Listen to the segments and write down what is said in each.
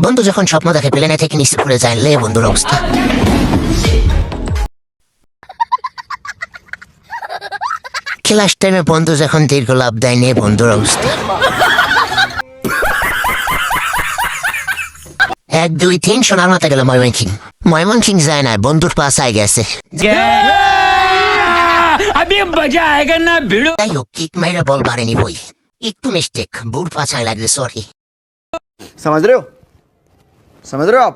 বন্ধু যখন স্বপ্ন দেখে প্লেনে থেকে নিচে পড়ে যায়, লে বন্ধুর অবস্থা। ক্লাস টাইমে বন্ধু যখন দীর্ঘ লাভ দেয়, নে বন্ধুর অবস্থা। 1 2 3 সোনার মাথা গেল ময়মনসিং যায় না, বন্ধুর পাশায় গেছে। যাই হোক, কিক মাইরা বল পারেনি বই, একটু মিস্টেক, বুট পাছায় লাগবে, সরি। समझ रहे हो आप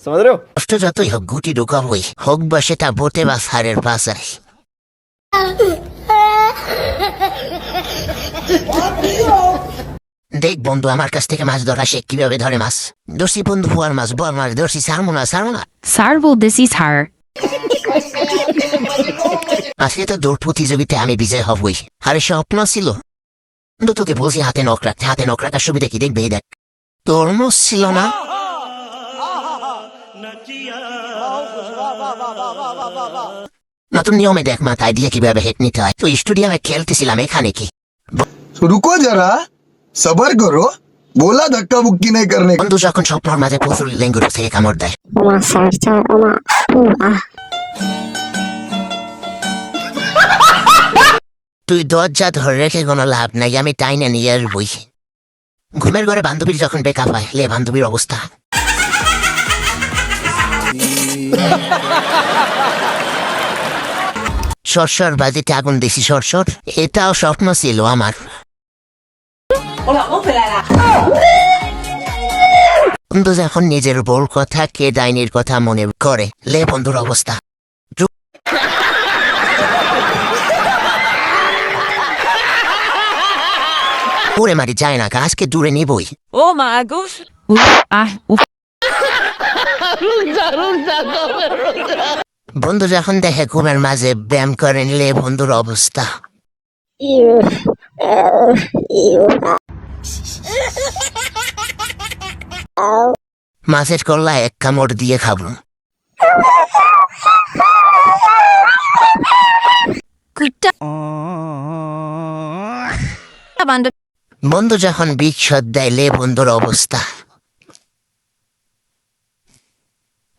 समझ रहे हो। কষ্ট যতই হোক গুটি ঢুকাবই, হোক বা সেটা বোটে বা সারের পাশায়। দেখ বন্ধু, আমার কাছ থেকে মাছ ধরা শেখ, কিভাবে ধরে মাছ। দোষী বন্ধু হুয়ার মাছ, বল মাছ দোষী, সারমো না। Sarvo, this is her. আজকে তো দৌড় প্রতিযোগিতায় আমি বিজয় হবই, আরে স্বপ্ন ছিল। কিন্তু তোকে বলছি হাতে নখ রাখার সুবিধা কি, দেখবে দেখ, তোর মোষ ছিল না। নতুন নিয়মে দেখ মাথায় দিয়ে কিভাবে হেড নিতে হয়। তো স্টেডিয়ামে খেলতেছিলাম, এখানে কি रुको जरा सबर करो, बोला धक्का बुक्की नहीं करने। বন্ধু যখন স্বপ্নর মাঝে প্রচুর লেঙ্গুর থেকে কামড় দেয়, তুই দরজা ধরে রেখে কোনো লাভ নাই, আমি টাইনে নিয়ে আসবই। ঘুমের ঘরে বান্ধবীর যখন বেকআপ হয়, লে বান্ধবীর অবস্থা। সরসর বাজিতে আগুন দিছি সরসর, এটাও স্বপ্ন ছিল আমার। বন্ধু যখন নিজের বউর কথা কে ডাইনির কথা মনে করে, লে বন্ধুর অবস্থা। ওরে মারি যায় না, আজকে দূরে নিবই। Oh my gosh. বন্ধু যখন দেখে ঘুমের মাঝে ব্যায়াম করে, নিলে বন্ধুর অবস্থা। মাছের কল্লা এক কামড় দিয়ে খাবো। বন্ধু যখন বিচ্ছদ দেয়, লে বন্ধুর অবস্থা।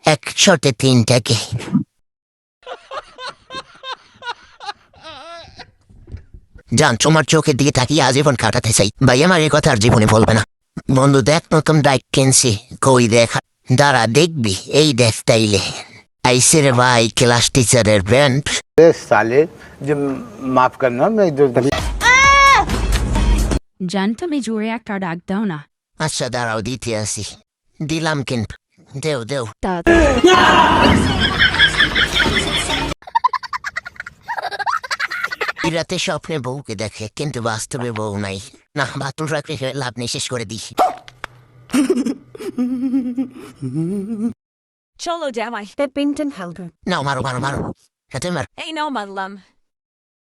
1 শটে 3টাকে। জান, তোমার চোখের দিকে তাকিয়ে আজীবন কাটাতে চাই ভাই, আমার এই কথা আর জীবনে বলবে না। বন্ধু দেখ, নতুন বাইক কিনছি, কই দেখা, দাঁড়া দেখবি, এই দেখ তাইলে আইসে রে ভাই, ক্লাস টিচারের ব্র্যান্ড। साले जो माफ करना, मैं जो জানতো আমি জোরে একটা ডাক দাও না। আচ্ছা দাঁড়াও, দিতে আসি। দিলাম কিন্তু, দেও। রাতে স্বপ্নে বউকে দেখে, কিন্তু বাস্তবে বউ নাই। না, বাতুল রাখলে লাভ নেই, শেষ করে দিই। Cholo damai. Binton helper. নাও মারো। রাতে মার। Hey no madlam.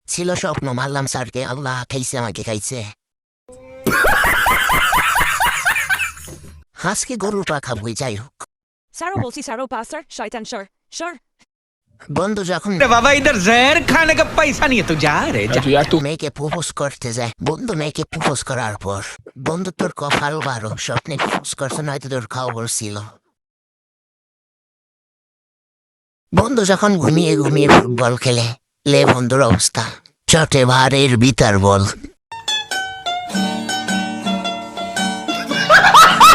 ছিল স্বপ্ন, মারলাম স্যারকে, আল্লাহ খাইছে, আমাকে খাইছে। আজকে গরুর পা খাবই, যাই হোক। Saro bolsi saro passer. Shaitan sure. বন্ধু যখন बाबा इधर जहर खाने का पैसा नहीं है, तू जा रे जा। মেয়েকে প্রপোজ করতে যায়, বন্ধু মেয়েকে প্রপোজ করার পর, বন্ধু তোর কপাল বারো, স্বপ্নে প্রপোজ করছে, নয়তো তোর খবর ছিল। বন্ধু যখন ঘুমিয়ে ফুটবল খেলে, লে বন্ধুর অবস্থা। চটে ভারের বিতার বল।